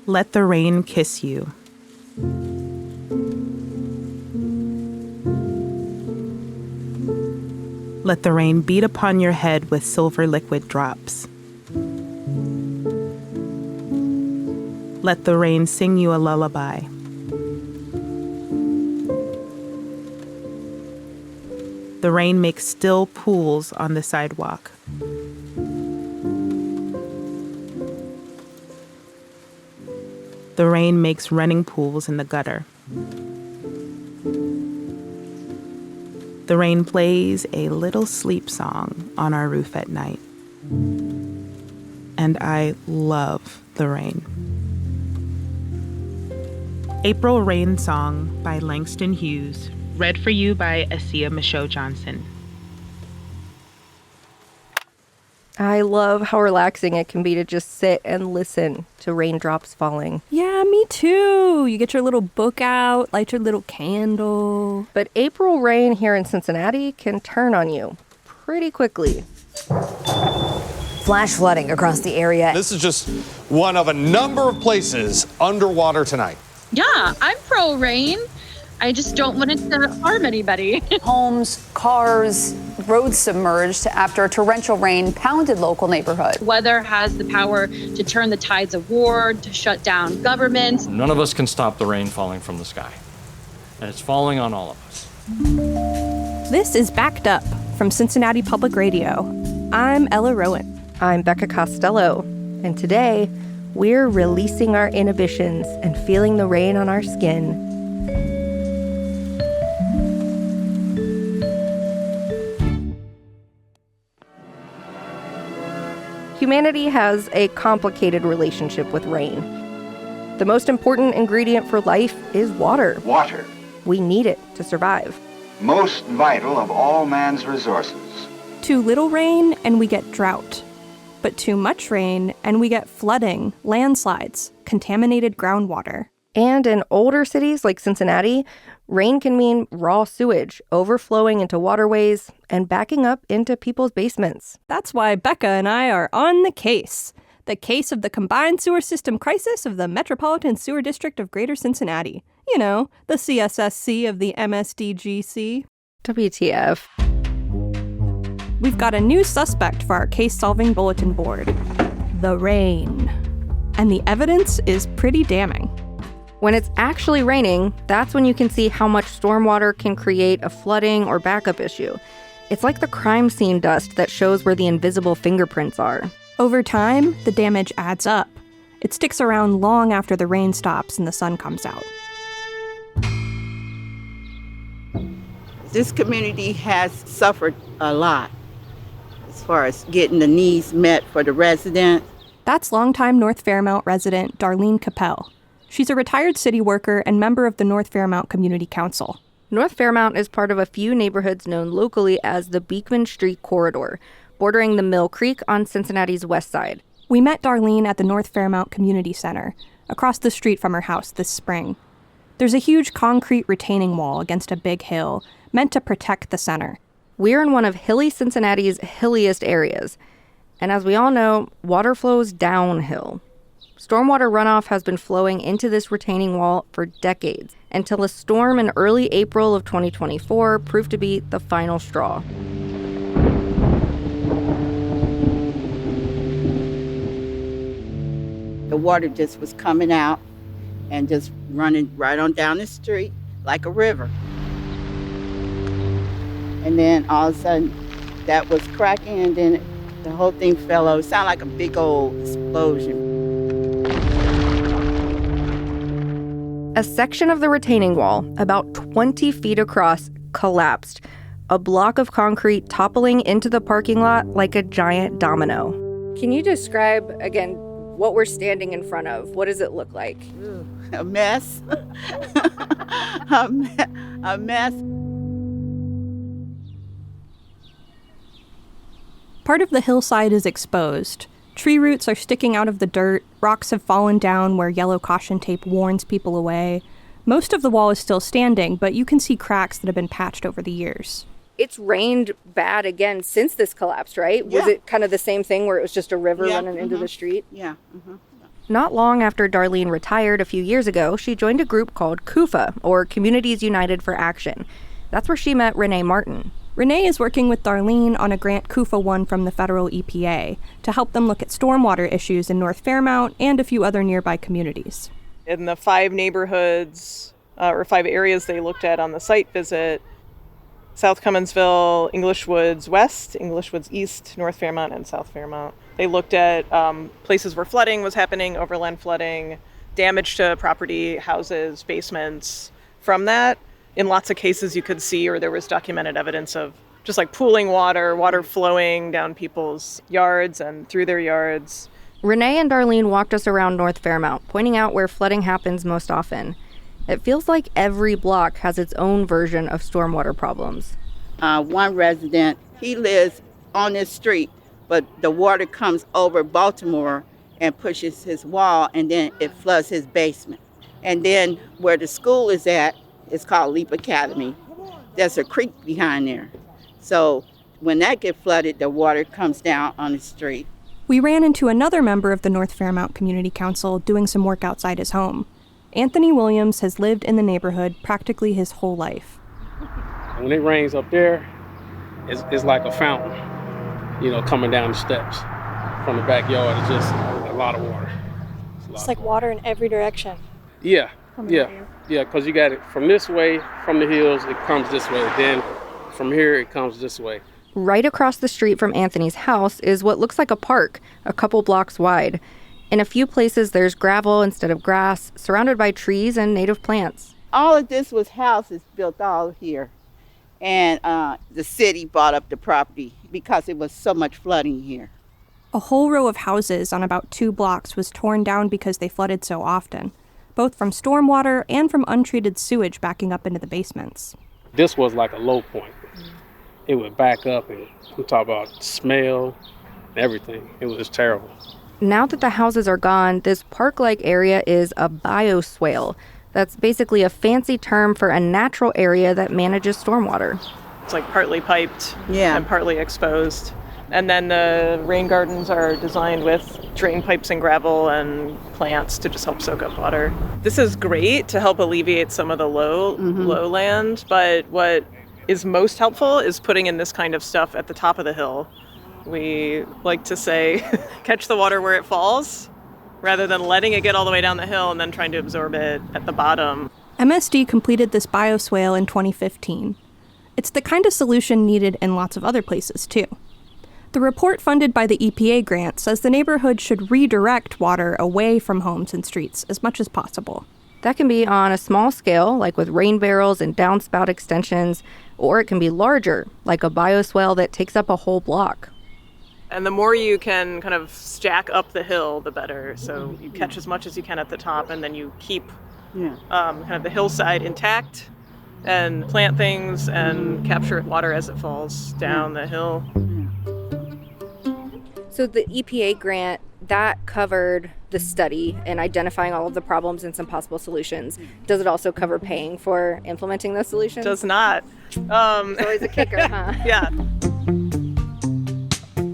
Let the rain kiss you. Let the rain beat upon your head with silver liquid drops. Let the rain sing you a lullaby. The rain makes still pools on the sidewalk. The rain makes running pools in the gutter. The rain plays a little sleep song on our roof at night. And I love the rain. April Rain Song by Langston Hughes, read for you by Asia Michaud Johnson. I love how relaxing it can be to just sit and listen to raindrops falling. Yeah, me too. You get your little book out, light your little candle. But April rain here in Cincinnati can turn on you pretty quickly. Flash flooding across the area. This is just one of a number of places underwater tonight. Yeah, I'm pro rain. I just don't want it to harm anybody. Homes, cars, roads submerged after torrential rain pounded local neighborhoods. Weather has the power to turn the tides of war, to shut down governments. None of us can stop the rain falling from the sky. And it's falling on all of us. This is Backed Up from Cincinnati Public Radio. I'm Ella Rowan. I'm Becca Costello. And today, we're releasing our inhibitions and feeling the rain on our skin. Humanity has a complicated relationship with rain. The most important ingredient for life is water. Water. We need it to survive. Most vital of all man's resources. Too little rain and we get drought. But too much rain and we get flooding, landslides, contaminated groundwater. And in older cities like Cincinnati, rain can mean raw sewage overflowing into waterways and backing up into people's basements. That's why Becca and I are on the case. The case of the combined sewer system crisis of the Metropolitan Sewer District of Greater Cincinnati. You know, the CSSC of the MSDGC. WTF. We've got a new suspect for our case-solving bulletin board. The rain. And the evidence is pretty damning. When it's actually raining, that's when you can see how much stormwater can create a flooding or backup issue. It's like the crime scene dust that shows where the invisible fingerprints are. Over time, the damage adds up. It sticks around long after the rain stops and the sun comes out. This community has suffered a lot as far as getting the needs met for the residents. That's longtime North Fairmount resident Darlene Capel. She's a retired city worker and member of the North Fairmount Community Council. North Fairmount is part of a few neighborhoods known locally as the Beekman Street Corridor, bordering the Mill Creek on Cincinnati's west side. We met Darlene at the North Fairmount Community Center, across the street from her house this spring. There's a huge concrete retaining wall against a big hill, meant to protect the center. We're in one of hilly Cincinnati's hilliest areas, and as we all know, water flows downhill. Stormwater runoff has been flowing into this retaining wall for decades, until a storm in early April of 2024 proved to be the final straw. The water just was coming out and just running right on down the street like a river. And then all of a sudden, that was cracking, and then the whole thing fell over. It sounded like a big old explosion. A section of the retaining wall, about 20 feet across, collapsed, a block of concrete toppling into the parking lot like a giant domino. Can you describe, again, what we're standing in front of? What does it look like? A mess. A mess. Part of the hillside is exposed. Tree roots are sticking out of the dirt, rocks have fallen down where yellow caution tape warns people away. Most of the wall is still standing, but you can see cracks that have been patched over the years. It's rained bad again since this collapsed, right? Yeah. Was it kind of the same thing where it was just a river Yeah, running into the street? Yeah. Not long after Darlene retired a few years ago, she joined a group called CUFA, or Communities United for Action. That's where she met Renee Martin. Renee is working with Darlene on a grant CUFA won from the federal EPA to help them look at stormwater issues in North Fairmount and a few other nearby communities. In the 5 neighborhoods or 5 areas they looked at on the site visit, South Cumminsville, English Woods West, English Woods East, North Fairmount, and South Fairmount. They looked at places where flooding was happening, overland flooding, damage to property, houses, basements. From that, in lots of cases you could see, or there was documented evidence of just like pooling water flowing down people's yards and through their yards. Renee and Darlene walked us around North Fairmount, pointing out where flooding happens most often. It feels like every block has its own version of stormwater problems. One resident, he lives on this street, but the water comes over Baltimore and pushes his wall, and then it floods his basement. And then where the school is at, it's called Leap Academy. There's a creek behind there. So when that gets flooded, the water comes down on the street. We ran into another member of the North Fairmount Community Council doing some work outside his home. Anthony Williams has lived in the neighborhood practically his whole life. When it rains up there, it's like a fountain, coming down the steps from the backyard. It's just a lot of water. It's like water in every direction. Yeah, because you got it from this way, from the hills, it comes this way. Then from here, it comes this way. Right across the street from Anthony's house is what looks like a park, a couple blocks wide. In a few places, there's gravel instead of grass, surrounded by trees and native plants. All of this was houses built all here. And the city bought up the property because it was so much flooding here. A whole row of houses on about 2 blocks was torn down because they flooded so often, both from stormwater and from untreated sewage backing up into the basements. This was like a low point. It would back up, and I'm talking about smell, everything. It was terrible. Now that the houses are gone, this park-like area is a bioswale. That's basically a fancy term for a natural area that manages stormwater. It's like partly piped and partly exposed. And then the rain gardens are designed with drain pipes and gravel and plants to just help soak up water. This is great to help alleviate some of the lowland, but what is most helpful is putting in this kind of stuff at the top of the hill. We like to say, catch the water where it falls, rather than letting it get all the way down the hill and then trying to absorb it at the bottom. MSD completed this bioswale in 2015. It's the kind of solution needed in lots of other places, too. The report funded by the EPA grant says the neighborhood should redirect water away from homes and streets as much as possible. That can be on a small scale, like with rain barrels and downspout extensions, or it can be larger, like a bioswale that takes up a whole block. And the more you can kind of stack up the hill, the better. So you catch as much as you can at the top, and then you keep kind of the hillside intact and plant things and capture water as it falls down the hill. So the EPA grant, that covered the study and identifying all of the problems and some possible solutions. Does it also cover paying for implementing those solutions? Does not. It's always a kicker, huh? Yeah.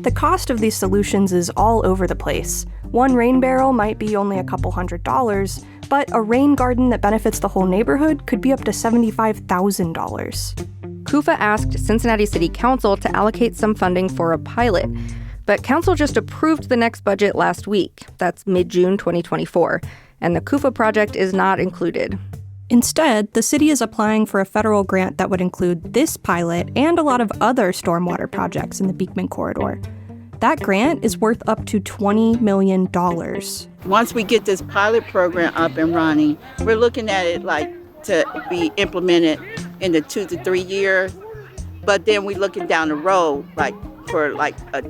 The cost of these solutions is all over the place. One rain barrel might be only a couple $100s, but a rain garden that benefits the whole neighborhood could be up to $75,000. CUFA asked Cincinnati City Council to allocate some funding for a pilot, but Council just approved the next budget last week. That's mid-June 2024, and the CUFA project is not included. Instead, the city is applying for a federal grant that would include this pilot and a lot of other stormwater projects in the Beekman Corridor. That grant is worth up to $20 million. Once we get this pilot program up and running, we're looking at it like to be implemented in the 2 to 3 years. But then we're looking down the road, like for like a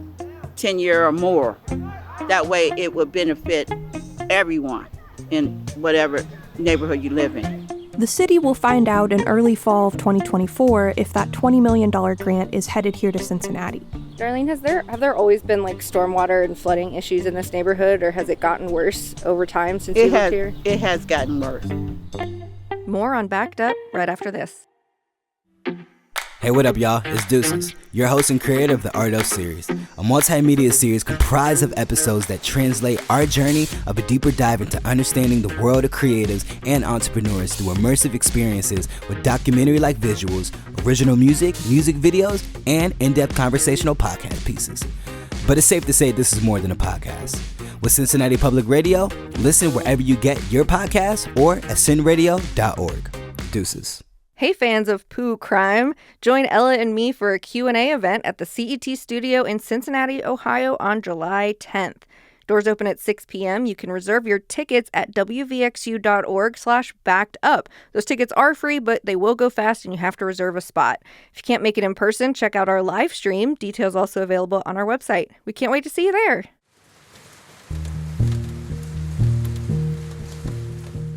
10-year or more. That way it will benefit everyone in whatever neighborhood you live in. The city will find out in early fall of 2024 if that $20 million grant is headed here to Cincinnati. Darlene, have there always been like stormwater and flooding issues in this neighborhood, or has it gotten worse over time since you lived here? It has gotten worse. More on Backed Up right after this. Hey, what up, y'all? It's Deuces, your host and creator of the Art of series, a multimedia series comprised of episodes that translate our journey of a deeper dive into understanding the world of creatives and entrepreneurs through immersive experiences with documentary-like visuals, original music, music videos, and in-depth conversational podcast pieces. But it's safe to say this is more than a podcast. With Cincinnati Public Radio, listen wherever you get your podcasts or at cinradio.org. Deuces. Hey fans of Pooh Crime, join Ella and me for a Q&A event at the CET studio in Cincinnati, Ohio on July 10th. Doors open at 6 p.m. You can reserve your tickets at wvxu.org/backedup. Those tickets are free, but they will go fast and you have to reserve a spot. If you can't make it in person, check out our live stream. Details also available on our website. We can't wait to see you there.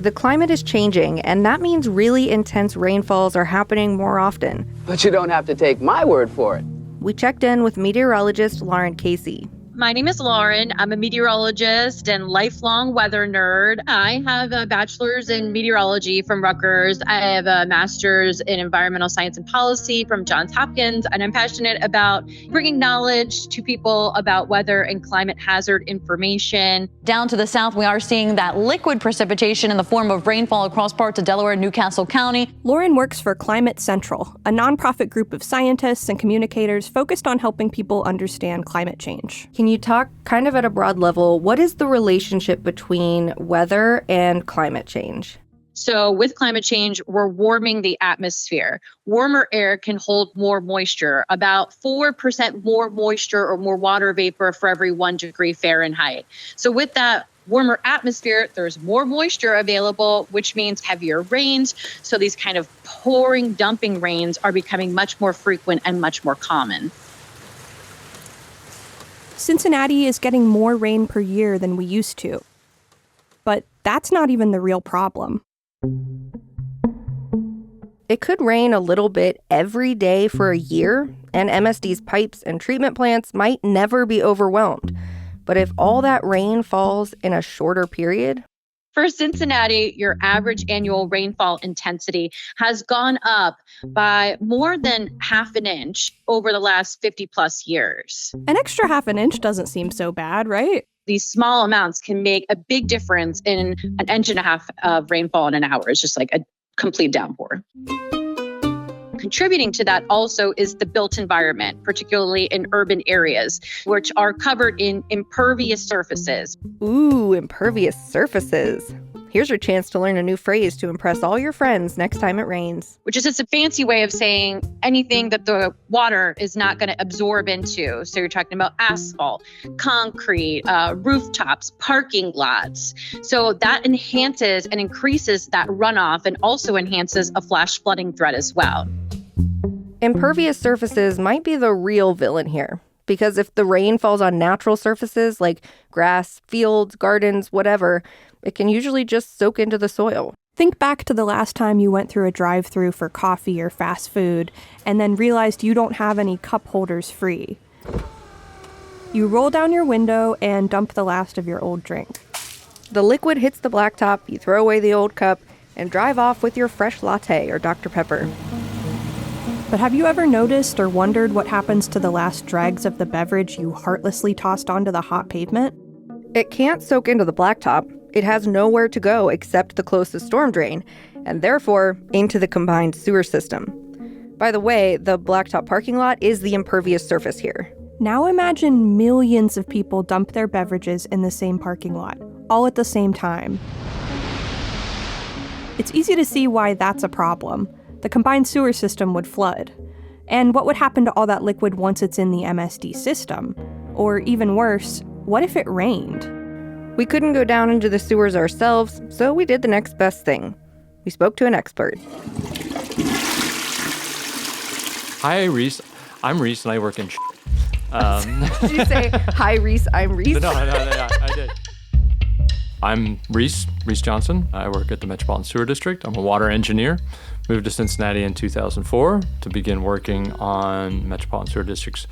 The climate is changing, and that means really intense rainfalls are happening more often. But you don't have to take my word for it. We checked in with meteorologist Lauren Casey. My name is Lauren. I'm a meteorologist and lifelong weather nerd. I have a bachelor's in meteorology from Rutgers. I have a master's in environmental science and policy from Johns Hopkins, and I'm passionate about bringing knowledge to people about weather and climate hazard information. Down to the south, we are seeing that liquid precipitation in the form of rainfall across parts of Delaware and Newcastle County. Lauren works for Climate Central, a nonprofit group of scientists and communicators focused on helping people understand climate change. Can you talk kind of at a broad level, what is the relationship between weather and climate change? So with climate change, we're warming the atmosphere. Warmer air can hold more moisture, about 4% more moisture or more water vapor for every 1 degree Fahrenheit. So with that warmer atmosphere, there's more moisture available, which means heavier rains. So these kind of pouring, dumping rains are becoming much more frequent and much more common. Cincinnati is getting more rain per year than we used to. But that's not even the real problem. It could rain a little bit every day for a year, and MSD's pipes and treatment plants might never be overwhelmed. But if all that rain falls in a shorter period... For Cincinnati, your average annual rainfall intensity has gone up by more than half an inch over the last 50 plus years. An extra half an inch doesn't seem so bad, right? These small amounts can make a big difference in an inch and a half of rainfall in an hour. It's just like a complete downpour. Contributing to that also is the built environment, particularly in urban areas, which are covered in impervious surfaces. Ooh, impervious surfaces. Here's your chance to learn a new phrase to impress all your friends next time it rains. Which is just a fancy way of saying anything that the water is not going to absorb into. So you're talking about asphalt, concrete, rooftops, parking lots. So that enhances and increases that runoff and also enhances a flash flooding threat as well. Impervious surfaces might be the real villain here, because if the rain falls on natural surfaces like grass, fields, gardens, whatever, it can usually just soak into the soil. Think back to the last time you went through a drive-thru for coffee or fast food and then realized you don't have any cup holders free. You roll down your window and dump the last of your old drink. The liquid hits the blacktop, you throw away the old cup, and drive off with your fresh latte or Dr. Pepper. But have you ever noticed or wondered what happens to the last dregs of the beverage you heartlessly tossed onto the hot pavement? It can't soak into the blacktop. It has nowhere to go except the closest storm drain, and therefore into the combined sewer system. By the way, the blacktop parking lot is the impervious surface here. Now imagine millions of people dump their beverages in the same parking lot, all at the same time. It's easy to see why that's a problem. The combined sewer system would flood. And what would happen to all that liquid once it's in the MSD system? Or even worse, what if it rained? We couldn't go down into the sewers ourselves, so we did the next best thing. We spoke to an expert. Hi, Reese. I'm Reese and I work in Did you say, hi, Reese, I'm Reese? No, I did. I'm Reese Johnson. I work at the Metropolitan Sewer District. I'm a water engineer. Moved to Cincinnati in 2004 to begin working on Metropolitan Sewer District's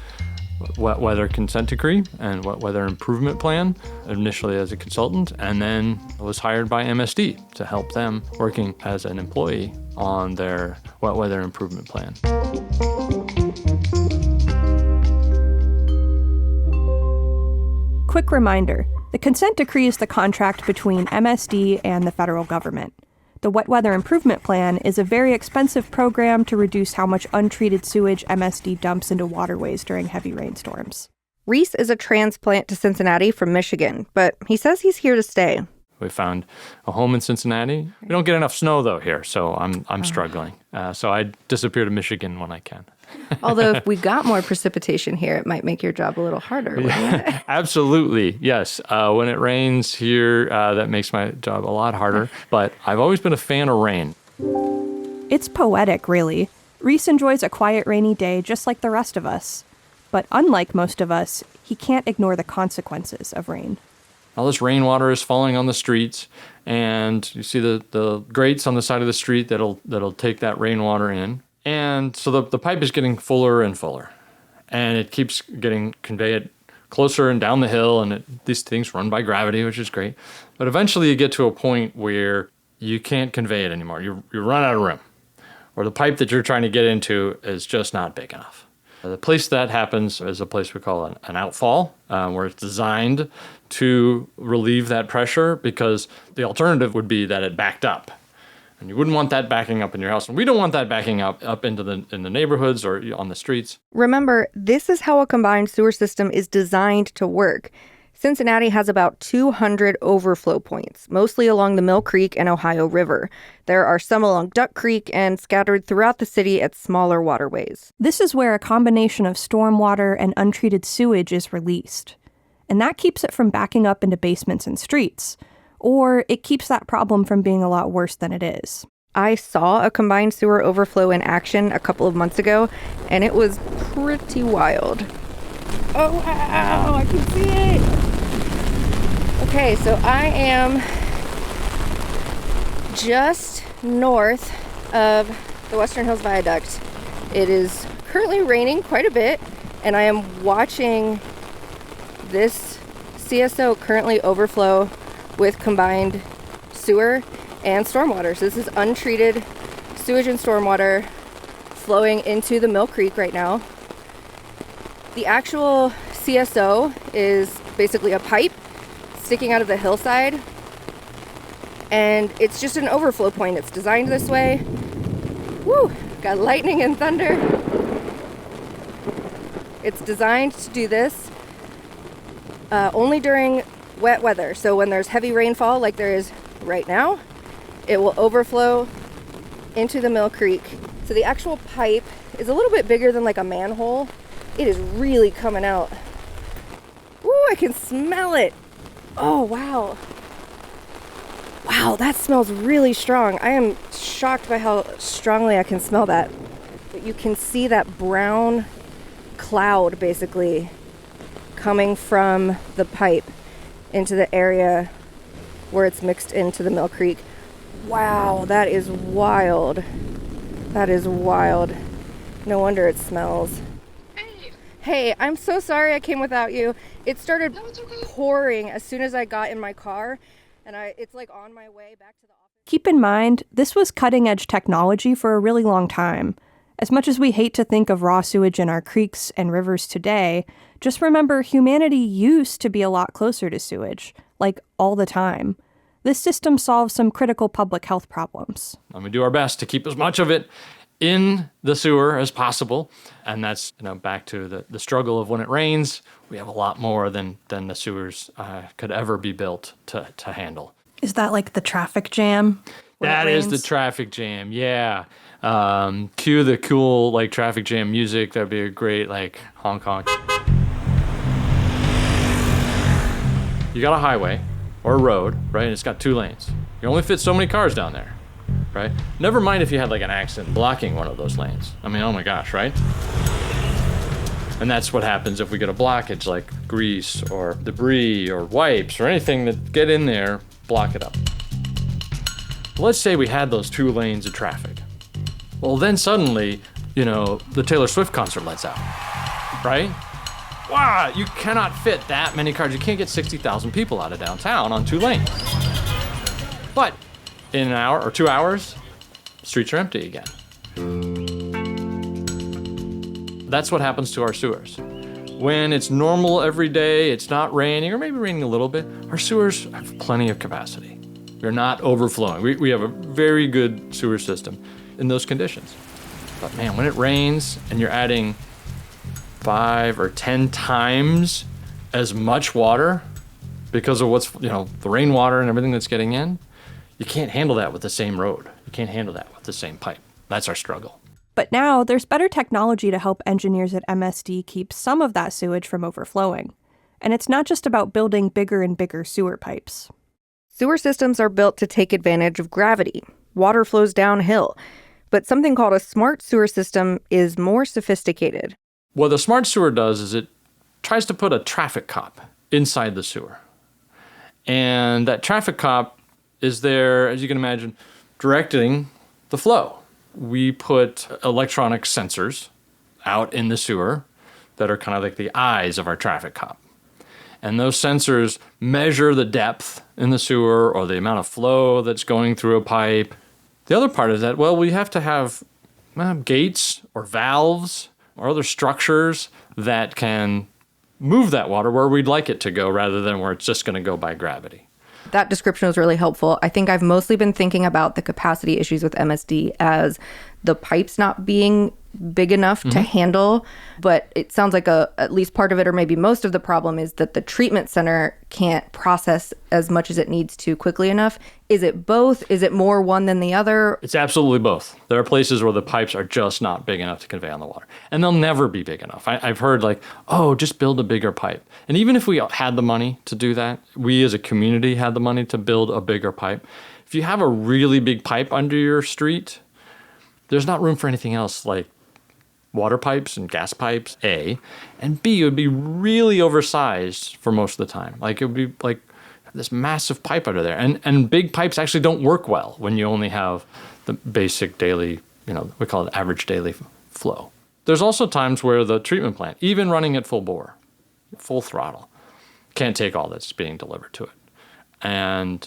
wet weather consent decree and wet weather improvement plan, initially as a consultant, and then was hired by MSD to help them working as an employee on their wet weather improvement plan. Quick reminder, the consent decree is the contract between MSD and the federal government. The Wet Weather Improvement Plan is a very expensive program to reduce how much untreated sewage MSD dumps into waterways during heavy rainstorms. Reese is a transplant to Cincinnati from Michigan, but he says he's here to stay. We found a home in Cincinnati. We don't get enough snow, though, here, so I'm struggling. So I disappear to Michigan when I can. Although if we got more precipitation here, it might make your job a little harder, wouldn't it? Absolutely, yes. When it rains here, that makes my job a lot harder. But I've always been a fan of rain. It's poetic, really. Reese enjoys a quiet, rainy day just like the rest of us. But unlike most of us, he can't ignore the consequences of rain. All this rainwater is falling on the streets, and you see the grates on the side of the street that'll take that rainwater in. And so the pipe is getting fuller and fuller, and it keeps getting conveyed closer and down the hill, and these things run by gravity, which is great. But eventually you get to a point where you can't convey it anymore. You run out of room, or the pipe that you're trying to get into is just not big enough. The place that happens is a place we call an outfall, where it's designed to relieve that pressure, because the alternative would be that it backed up. And you wouldn't want that backing up in your house. And we don't want that backing up into in the neighborhoods or on the streets. Remember, this is how a combined sewer system is designed to work. Cincinnati has about 200 overflow points, mostly along the Mill Creek and Ohio River. There are some along Duck Creek and scattered throughout the city at smaller waterways. This is where a combination of stormwater and untreated sewage is released. And that keeps it from backing up into basements and streets. Or it keeps that problem from being a lot worse than it is. I saw a combined sewer overflow in action a couple of months ago, and it was pretty wild. Oh, wow, I can see it. Okay, so I am just north of the Western Hills Viaduct. It is currently raining quite a bit, and I am watching this CSO currently overflow with combined sewer and stormwater. So this is untreated sewage and stormwater flowing into the Mill Creek right now. The actual CSO is basically a pipe sticking out of the hillside, and it's just an overflow point. It's designed this way. Woo! Got lightning and thunder. It's designed to do this only during wet weather. So when there's heavy rainfall like there is right now, it will overflow into the Mill Creek. So the actual pipe is a little bit bigger than like a manhole. It is really coming out. Ooh, I can smell it. Oh, wow. Wow, that smells really strong. I am shocked by how strongly I can smell that. But you can see that brown cloud basically coming from the pipe into the area where it's mixed into the Mill Creek. Wow, that is wild. That is wild. No wonder it smells. Hey, I'm so sorry I came without you. It started pouring as soon as I got in my car, and it's like on my way back to the office. Keep in mind, this was cutting-edge technology for a really long time. As much as we hate to think of raw sewage in our creeks and rivers today, just remember humanity used to be a lot closer to sewage, like all the time. This system solves some critical public health problems. And we do our best to keep as much of it in the sewer as possible. And that's, back to the struggle of when it rains, we have a lot more than the sewers could ever be built to handle. Is that like the traffic jam? That is the traffic jam, yeah. Cue the cool traffic jam music. That'd be a great honk honk. You got a highway or a road, right? And it's got 2 lanes. You only fit so many cars down there, right? Never mind if you had an accident blocking one of those lanes. I mean, oh my gosh, right? And that's what happens if we get a blockage like grease or debris or wipes or anything that get in there, block it up. Let's say we had those 2 lanes of traffic. Well, then suddenly, the Taylor Swift concert lets out, right? wow, you cannot fit that many cars. You can't get 60,000 people out of downtown on 2 lanes. But in an hour or 2 hours, streets are empty again. That's what happens to our sewers. When it's normal every day, it's not raining, or maybe raining a little bit, our sewers have plenty of capacity. We're not overflowing. We have a very good sewer system in those conditions. But man, when it rains and you're adding 5 or 10 times as much water because of what's, the rainwater and everything that's getting in, you can't handle that with the same road. You can't handle that with the same pipe. That's our struggle. But now there's better technology to help engineers at MSD keep some of that sewage from overflowing. And it's not just about building bigger and bigger sewer pipes. Sewer systems are built to take advantage of gravity. Water flows downhill. But something called a smart sewer system is more sophisticated. What the smart sewer does is it tries to put a traffic cop inside the sewer. And that traffic cop is there, as you can imagine, directing the flow. We put electronic sensors out in the sewer that are kind of like the eyes of our traffic cop. And those sensors measure the depth in the sewer or the amount of flow that's going through a pipe. The other part is that, we have to have gates or valves or other structures that can move that water where we'd like it to go rather than where it's just going to go by gravity. That description was really helpful. I think I've mostly been thinking about the capacity issues with MSD as the pipes not being big enough to handle, but it sounds like at least part of it, or maybe most of the problem, is that the treatment center can't process as much as it needs to quickly enough. Is it both? Is it more one than the other? It's absolutely both. There are places where the pipes are just not big enough to convey on the water, and they'll never be big enough. I've heard just build a bigger pipe. And even if we had the money to do that, we as a community had the money to build a bigger pipe. If you have a really big pipe under your street, there's not room for anything else like water pipes and gas pipes, A. And B, it would be really oversized for most of the time. It would be like this massive pipe under there. And big pipes actually don't work well when you only have the basic daily, we call it average daily flow. There's also times where the treatment plant, even running at full bore, full throttle, can't take all that's being delivered to it. And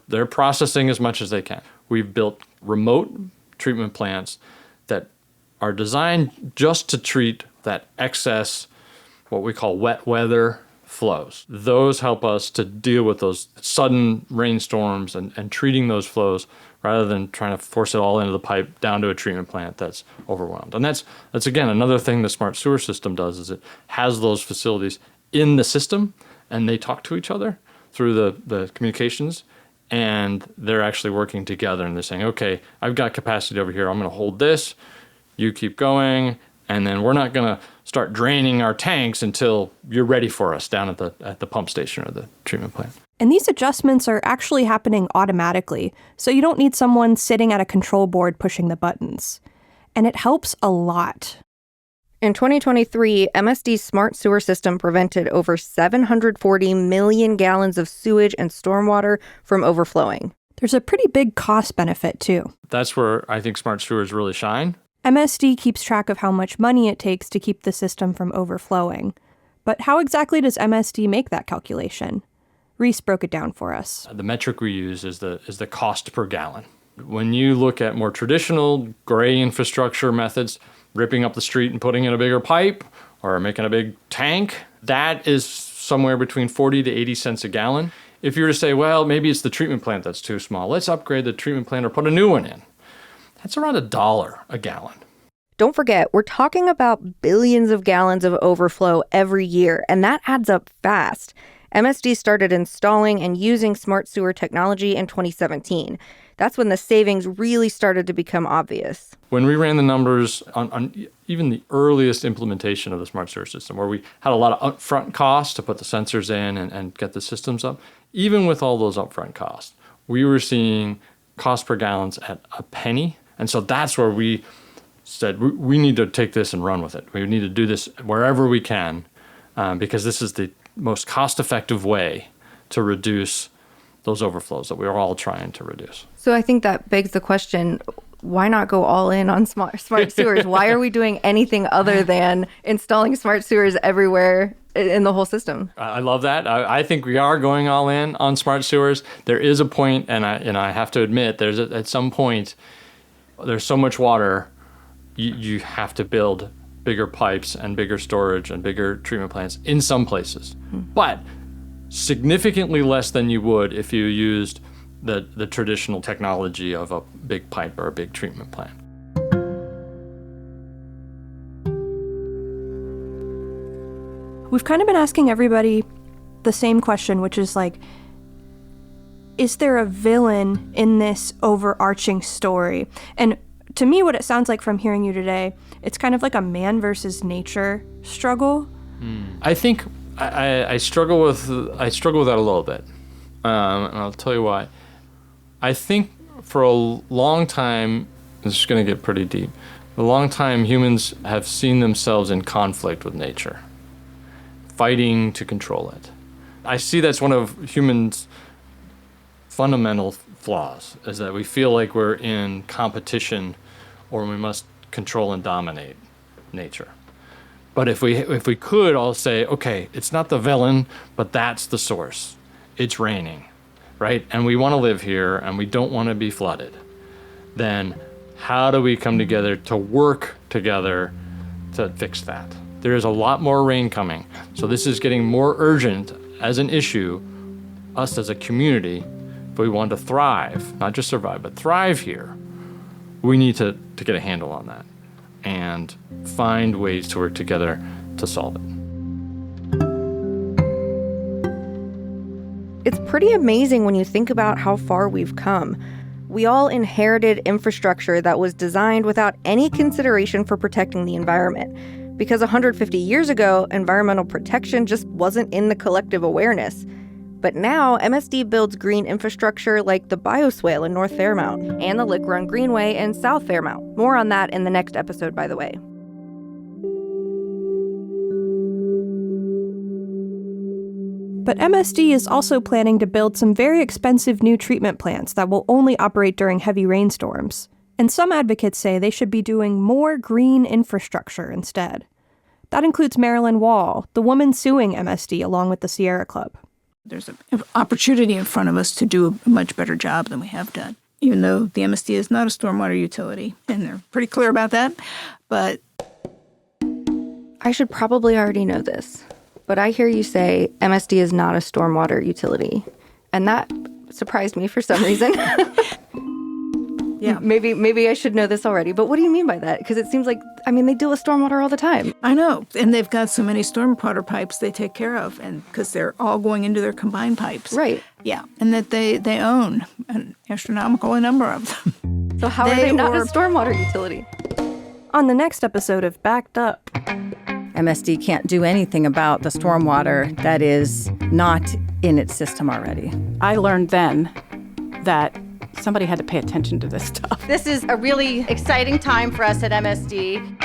they're processing as much as they can. We've built remote treatment plants that are designed just to treat that excess, what we call wet weather flows. Those help us to deal with those sudden rainstorms and treating those flows rather than trying to force it all into the pipe down to a treatment plant that's overwhelmed. And that's again, another thing the smart sewer system does is it has those facilities in the system and they talk to each other through the communications. And they're actually working together and they're saying, okay, I've got capacity over here. I'm going to hold this. You keep going. And then we're not going to start draining our tanks until you're ready for us down at the pump station or the treatment plant. And these adjustments are actually happening automatically, so you don't need someone sitting at a control board pushing the buttons. And it helps a lot. In 2023, MSD's smart sewer system prevented over 740 million gallons of sewage and stormwater from overflowing. There's a pretty big cost benefit, too. That's where I think smart sewers really shine. MSD keeps track of how much money it takes to keep the system from overflowing. But how exactly does MSD make that calculation? Reese broke it down for us. The metric we use is the cost per gallon. When you look at more traditional gray infrastructure methods, ripping up the street and putting in a bigger pipe or making a big tank, that is somewhere between 40 to 80 cents a gallon. If you were to say, well, maybe it's the treatment plant that's too small, let's upgrade the treatment plant or put a new one in. That's around $1 a gallon. Don't forget, we're talking about billions of gallons of overflow every year, and that adds up fast. MSD started installing and using smart sewer technology in 2017. That's when the savings really started to become obvious. When we ran the numbers on even the earliest implementation of the smart sewer system, where we had a lot of upfront costs to put the sensors in and get the systems up, even with all those upfront costs, we were seeing cost per gallons at a penny. And so that's where we said, we need to take this and run with it. We need to do this wherever we can, because this is the most cost-effective way to reduce those overflows that we're all trying to reduce. So I think that begs the question, why not go all in on smart sewers? Why are we doing anything other than installing smart sewers everywhere in the whole system? I love that. I think we are going all in on smart sewers. There is a point, and I have to admit, at some point, there's so much water, you have to build bigger pipes and bigger storage and bigger treatment plants in some places. But significantly less than you would if you used the traditional technology of a big pipe or a big treatment plant. We've kind of been asking everybody the same question, which is like, is there a villain in this overarching story? And to me, what it sounds like from hearing you today, it's kind of like a man versus nature struggle. I think I struggle with that a little bit, and I'll tell you why. I think for a long time, this is going to get pretty deep. For a long time, humans have seen themselves in conflict with nature, fighting to control it. I see that's one of humans' fundamental flaws, is that we feel like we're in competition or we must control and dominate nature. But if we could all say, okay, it's not the villain, but that's the source. It's raining, right? And we want to live here and we don't want to be flooded. Then how do we come together to work together to fix that? There is a lot more rain coming. So this is getting more urgent as an issue, us as a community. If we want to thrive, not just survive, but thrive here, we need to get a handle on that and find ways to work together to solve it. It's pretty amazing when you think about how far we've come. We all inherited infrastructure that was designed without any consideration for protecting the environment. Because 150 years ago, environmental protection just wasn't in the collective awareness. But now, MSD builds green infrastructure like the bioswale in North Fairmount and the Lick Run Greenway in South Fairmount. More on that in the next episode, by the way. But MSD is also planning to build some very expensive new treatment plants that will only operate during heavy rainstorms. And some advocates say they should be doing more green infrastructure instead. That includes Marilyn Wall, the woman suing MSD along with the Sierra Club. There's an opportunity in front of us to do a much better job than we have done, even though the MSD is not a stormwater utility, and they're pretty clear about that. But I should probably already know this, but I hear you say MSD is not a stormwater utility, and that surprised me for some reason. Yeah, maybe I should know this already, but what do you mean by that? Because it seems like, they deal with stormwater all the time. I know, and they've got so many stormwater pipes they take care of, and because they're all going into their combined pipes. Right. Yeah, and that they own an astronomical number of them. So how are they not a stormwater utility? On the next episode of Backed Up. MSD can't do anything about the stormwater that is not in its system already. I learned then that somebody had to pay attention to this stuff. This is a really exciting time for us at MSD.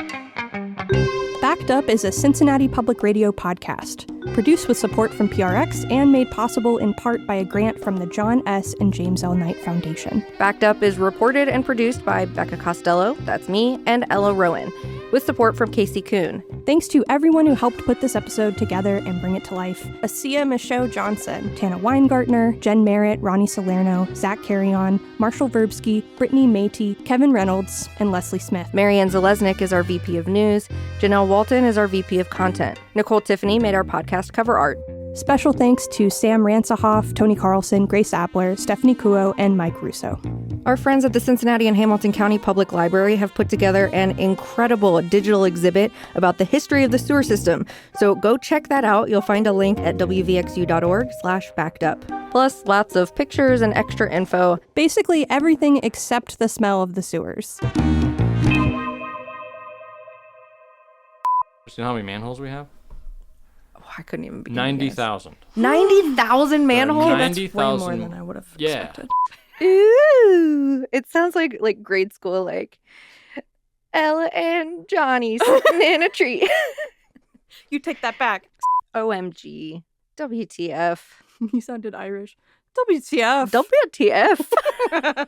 Backed Up is a Cincinnati Public Radio podcast, produced with support from PRX and made possible in part by a grant from the John S. and James L. Knight Foundation. Backed Up is reported and produced by Becca Costello, that's me, and Ella Rowan, with support from Casey Kuhn. Thanks to everyone who helped put this episode together and bring it to life. Asia Michaud Johnson, Tana Weingartner, Jen Merritt, Ronnie Salerno, Zach Carrion, Marshall Verbsky, Brittany Matey, Kevin Reynolds, and Leslie Smith. Marianne Zalesnik is our VP of News. Janelle Walton is our VP of Content. Nicole Tiffany made our podcast cover art. Special thanks to Sam Ransahoff, Tony Carlson, Grace Appler, Stephanie Kuo, and Mike Russo. Our friends at the Cincinnati and Hamilton County Public Library have put together an incredible digital exhibit about the history of the sewer system. So go check that out. You'll find a link at wvxu.org/backedup. Plus lots of pictures and extra info. Basically everything except the smell of the sewers. You know how many manholes we have? I couldn't even begin. 90,000. 90,000 manholes? 90,000. That's way more than I would have expected. Yeah. Ooh, it sounds like grade school, like Ella and Johnny sitting in a tree. You take that back. OMG. WTF. You sounded Irish. WTF. WTF.